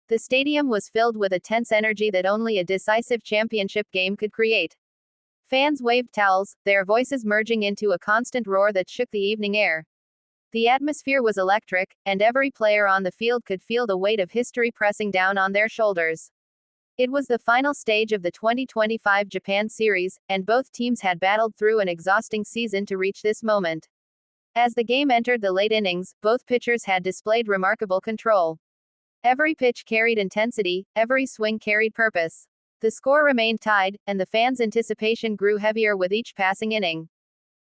The stadium was filled with a tense energy that only a decisive championship game could create. Fans waved towels, their voices merging into a constant roar that shook the evening air. The atmosphere was electric, and every player on the field could feel the weight of history pressing down on their shoulders. It was the final stage of the 2025 Japan Series, and both teams had battled through an exhausting season to reach this moment. As the game entered the late innings, both pitchers had displayed remarkable control. Every pitch carried intensity, every swing carried purpose. The score remained tied, and the fans' anticipation grew heavier with each passing inning.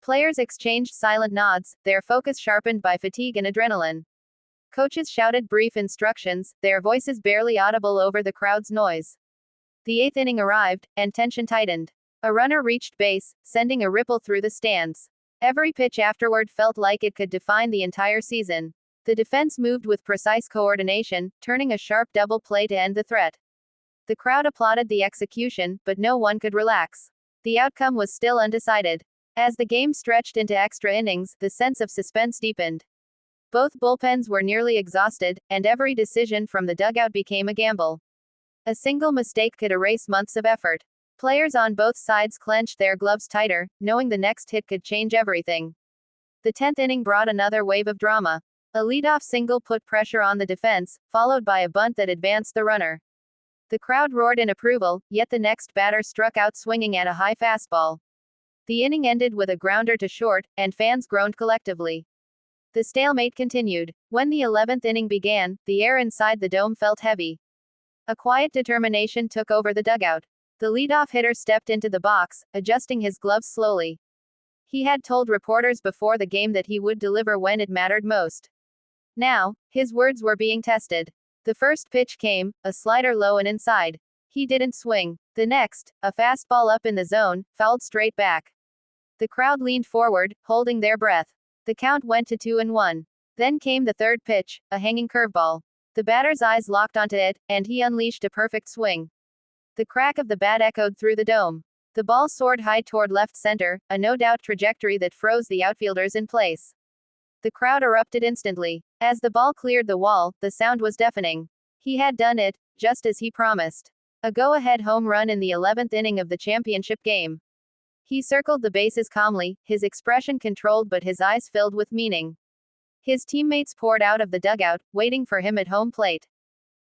Players exchanged silent nods, their focus sharpened by fatigue and adrenaline. Coaches shouted brief instructions, their voices barely audible over the crowd's noise. The eighth inning arrived, and tension tightened. A runner reached base, sending a ripple through the stands. Every pitch afterward felt like it could define the entire season. The defense moved with precise coordination, turning a sharp double play to end the threat. The crowd applauded the execution, but no one could relax. The outcome was still undecided. As the game stretched into extra innings, the sense of suspense deepened. Both bullpens were nearly exhausted, and every decision from the dugout became a gamble. A single mistake could erase months of effort. Players on both sides clenched their gloves tighter, knowing the next hit could change everything. The 10th inning brought another wave of drama. A leadoff single put pressure on the defense, followed by a bunt that advanced the runner. The crowd roared in approval, yet the next batter struck out swinging at a high fastball. The inning ended with a grounder to short, and fans groaned collectively. The stalemate continued. When the 11th inning began, the air inside the dome felt heavy. A quiet determination took over the dugout. The leadoff hitter stepped into the box, adjusting his gloves slowly. He had told reporters before the game that he would deliver when it mattered most. Now, his words were being tested. The first pitch came, a slider low and inside. He didn't swing. The next, a fastball up in the zone, fouled straight back. The crowd leaned forward, holding their breath. The count went to 2-1. Then came the third pitch, a hanging curveball. The batter's eyes locked onto it, and he unleashed a perfect swing. The crack of the bat echoed through the dome. The ball soared high toward left center, a no-doubt trajectory that froze the outfielders in place. The crowd erupted instantly. As the ball cleared the wall, the sound was deafening. He had done it, just as he promised. A go-ahead home run in the 11th inning of the championship game. He circled the bases calmly, his expression controlled but his eyes filled with meaning. His teammates poured out of the dugout, waiting for him at home plate.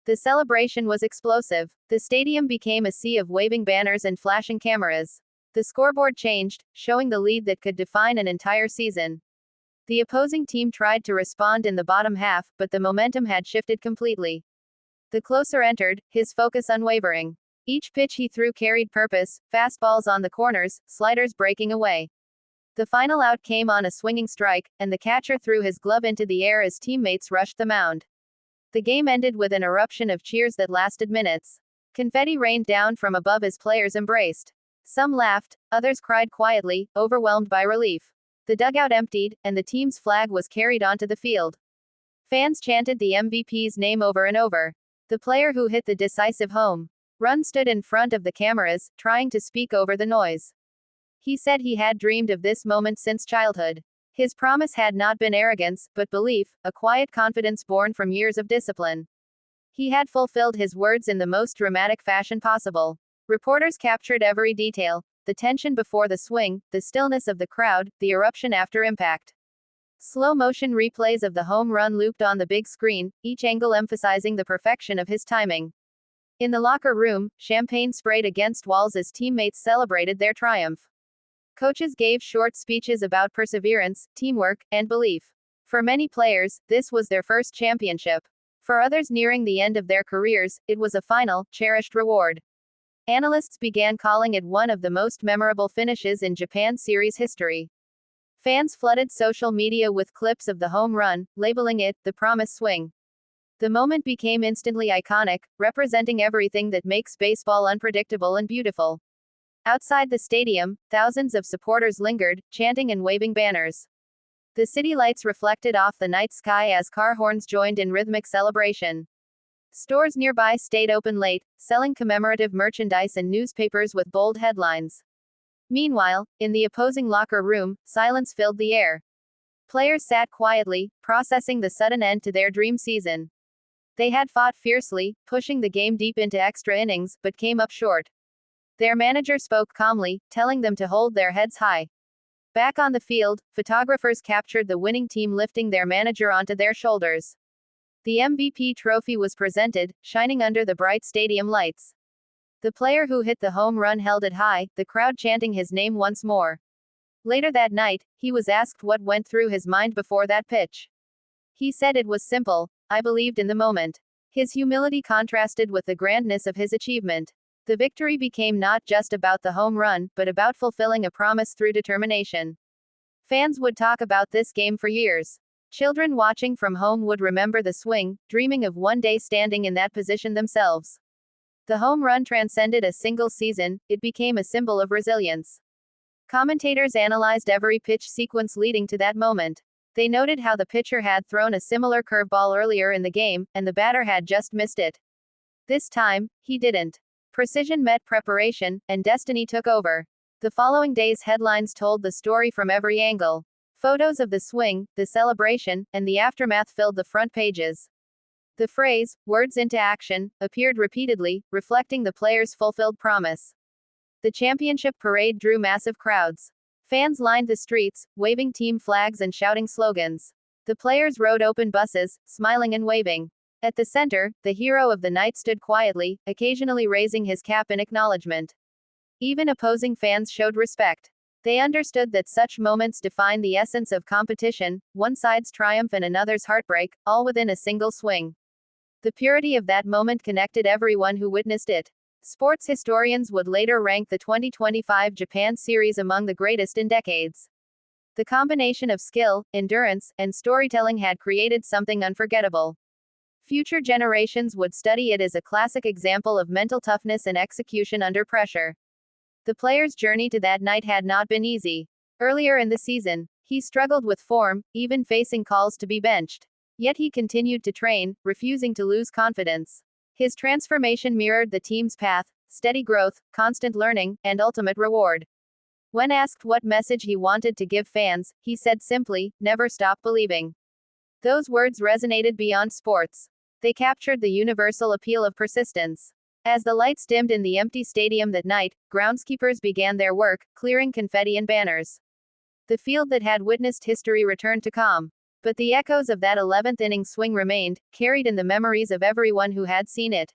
The celebration was explosive. The stadium became a sea of waving banners and flashing cameras. The scoreboard changed, showing the lead that could define an entire season. The opposing team tried to respond in the bottom half, but the momentum had shifted completely. The closer entered, his focus unwavering. Each pitch he threw carried purpose, fastballs on the corners, sliders breaking away. The final out came on a swinging strike, and the catcher threw his glove into the air as teammates rushed the mound. The game ended with an eruption of cheers that lasted minutes. Confetti rained down from above as players embraced. Some laughed, others cried quietly, overwhelmed by relief. The dugout emptied, and the team's flag was carried onto the field. Fans chanted the MVP's name over and over. The player who hit the decisive home run stood in front of the cameras, trying to speak over the noise. He said he had dreamed of this moment since childhood. His promise had not been arrogance, but belief, a quiet confidence born from years of discipline. He had fulfilled his words in the most dramatic fashion possible. Reporters captured every detail. The tension before the swing, the stillness of the crowd, the eruption after impact. Slow-motion replays of the home run looped on the big screen, each angle emphasizing the perfection of his timing. In the locker room, champagne sprayed against walls as teammates celebrated their triumph. Coaches gave short speeches about perseverance, teamwork, and belief. For many players, this was their first championship. For others nearing the end of their careers, it was a final, cherished reward. Analysts began calling it one of the most memorable finishes in Japan Series history. Fans flooded social media with clips of the home run, labeling it the promise swing. The moment became instantly iconic, representing everything that makes baseball unpredictable and beautiful. Outside the stadium, thousands of supporters lingered, chanting and waving banners. The city lights reflected off the night sky as car horns joined in rhythmic celebration. Stores nearby stayed open late, selling commemorative merchandise and newspapers with bold headlines. Meanwhile, in the opposing locker room, silence filled the air. Players sat quietly, processing the sudden end to their dream season. They had fought fiercely, pushing the game deep into extra innings, but came up short. Their manager spoke calmly, telling them to hold their heads high. Back on the field, photographers captured the winning team lifting their manager onto their shoulders. The MVP trophy was presented, shining under the bright stadium lights. The player who hit the home run held it high, the crowd chanting his name once more. Later that night, he was asked what went through his mind before that pitch. He said it was simple: I believed in the moment. His humility contrasted with the grandness of his achievement. The victory became not just about the home run, but about fulfilling a promise through determination. Fans would talk about this game for years. Children watching from home would remember the swing, dreaming of one day standing in that position themselves. The home run transcended a single season, it became a symbol of resilience. Commentators analyzed every pitch sequence leading to that moment. They noted how the pitcher had thrown a similar curveball earlier in the game, and the batter had just missed it. This time, he didn't. Precision met preparation, and destiny took over. The following day's headlines told the story from every angle. Photos of the swing, the celebration, and the aftermath filled the front pages. The phrase, "words into action," appeared repeatedly, reflecting the player's fulfilled promise. The championship parade drew massive crowds. Fans lined the streets, waving team flags and shouting slogans. The players rode open buses, smiling and waving. At the center, the hero of the night stood quietly, occasionally raising his cap in acknowledgement. Even opposing fans showed respect. They understood that such moments define the essence of competition: one side's triumph and another's heartbreak, all within a single swing. The purity of that moment connected everyone who witnessed it. Sports historians would later rank the 2025 Japan series among the greatest in decades. The combination of skill, endurance, and storytelling had created something unforgettable. Future generations would study it as a classic example of mental toughness and execution under pressure. The player's journey to that night had not been easy. Earlier in the season, he struggled with form, even facing calls to be benched. Yet he continued to train, refusing to lose confidence. His transformation mirrored the team's path: steady growth, constant learning, and ultimate reward. When asked what message he wanted to give fans, he said simply, "Never stop believing." Those words resonated beyond sports. They captured the universal appeal of persistence. As the lights dimmed in the empty stadium that night, groundskeepers began their work, clearing confetti and banners. The field that had witnessed history returned to calm. But the echoes of that 11th inning swing remained, carried in the memories of everyone who had seen it.